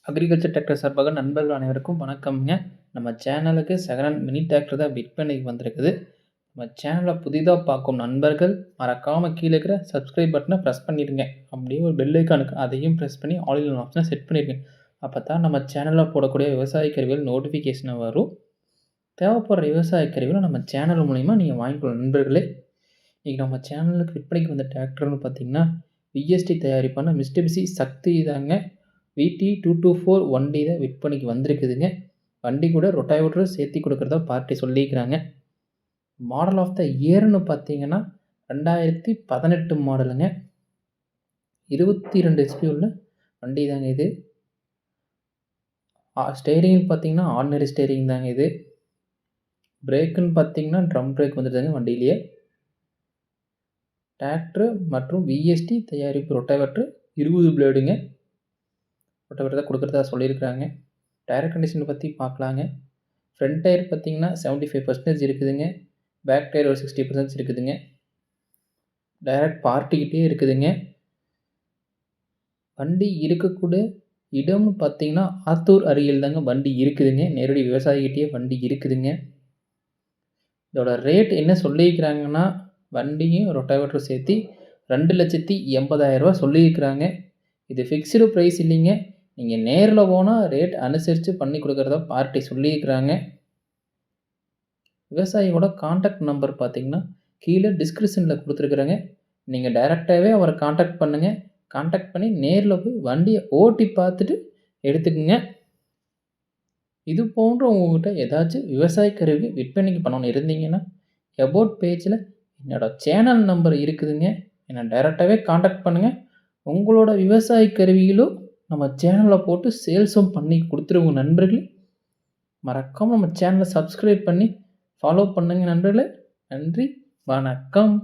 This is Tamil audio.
அக்ரிகல்ச்சர் டிராக்டர் சார்பாக நண்பர்கள் அனைவருக்கும் வணக்கம்ங்க. நம்ம சேனலுக்கு செகண்ட் ஹேண்ட் மினி டிராக்டர் தான் விற்பனைக்கு வந்திருக்குது. நம்ம சேனலை புதிதாக பார்க்கும் நண்பர்கள் மறக்காமல் கீழே இருக்கிற சப்ஸ்கிரைப் பட்டனை ப்ரெஸ் பண்ணிடுங்க. அப்படியே ஒரு பெல் ஐக்கானுக்கு அதையும் ப்ரெஸ் பண்ணி ஆல் இன் ஆப்ஷனை செட் பண்ணிடுங்க. அப்போ தான் நம்ம சேனலில் போடக்கூடிய விவசாய கருவிகள் நோட்டிஃபிகேஷனை வரும். தேவைப்படுற விவசாய கருவிகளை நம்ம சேனல் மூலிமா நீங்கள் வாங்கிக்கலாம் நண்பர்களே. இன்றைக்கி நம்ம சேனலுக்கு விற்பனைக்கு வந்த டிராக்டர்னு பார்த்திங்கன்னா விஎஸ்டி தயாரிப்பான மிஸ்டபிசி சக்தி தாங்க. VT 224 வண்டி தான் விற்பனைக்கு வந்திருக்குதுங்க. வண்டி கூட ரொட்டாவேட்டரும் சேர்த்து கொடுக்குறதா பார்ட்டி சொல்லியிருக்கிறாங்க. மாடல் ஆஃப் த இயர்னு பார்த்தீங்கன்னா 2018 மாடலுங்க. 22 HP உள்ள வண்டி தாங்க இது. ஸ்டேரிங் பார்த்தீங்கன்னா ஆர்டினரி ஸ்டேரிங் தாங்க இது. பிரேக்குன்னு பார்த்தீங்கன்னா ட்ரம் பிரேக் வந்துடுதுங்க வண்டியிலேயே. டிராக்டர் மற்றும் VST தயாரிப்பு ரொட்டாவேட்டர் 20 பிளேடுங்க. ரொட்டாவேட்டர் தான் கொடுக்குறதா சொல்லியிருக்கிறாங்க. டயர் கண்டிஷனை பற்றி பார்க்கலாங்க. ஃப்ரண்ட் டயர் பார்த்தீங்கன்னா 75% இருக்குதுங்க. பேக் டயர் ஒரு 60% இருக்குதுங்க. டைரக்ட் பார்ட்டிக்கிட்டே இருக்குதுங்க. வண்டி இருக்கக்கூடிய இடம்னு பார்த்தீங்கன்னா ஆத்தூர் அருகில் தாங்க வண்டி இருக்குதுங்க. நேரடி விவசாயிகிட்டே வண்டி இருக்குதுங்க. இதோட ரேட் என்ன சொல்லியிருக்கிறாங்கன்னா வண்டியும் ரொட்டாவேட்டரும் சேர்த்து 2,80,000 சொல்லியிருக்கிறாங்க. இது ஃபிக்ஸ்டு ப்ரைஸ் இல்லைங்க. நீங்கள் நேரில் போனால் ரேட் அனுசரித்து பண்ணி கொடுக்குறதா பார்ட்டி சொல்லியிருக்கிறாங்க. விவசாயியோட காண்டாக்ட் நம்பர் பார்த்தீங்கன்னா கீழே டிஸ்கிரிப்ஷனில் கொடுத்துருக்குறேங்க. நீங்கள் டைரெக்டாகவே அவரை காண்டாக்ட் பண்ணுங்கள். காண்டாக்ட் பண்ணி நேரில் போய் வண்டியை ஓட்டி பார்த்துட்டு எடுத்துக்கோங்க. இது போன்ற உங்கள்கிட்ட ஏதாச்சும் விவசாய கருவி விற்பனைக்கு பண்ணணும்னு இருந்தீங்கன்னா அபவுட் பேஜில் என்னோடய சேனல் நம்பர் இருக்குதுங்க. என்னை டைரெக்டாகவே காண்டாக்ட் பண்ணுங்கள். உங்களோட விவசாய கருவிகளும் நம்ம சேனலில் போட்டு சேல்ஸும் பண்ணி கொடுத்துருவோங்க நண்பர்களே. மறக்காமல் நம்ம சேனலை சப்ஸ்கிரைப் பண்ணி ஃபாலோ பண்ணுங்கள் நண்பர்களே. நன்றி, வணக்கம்.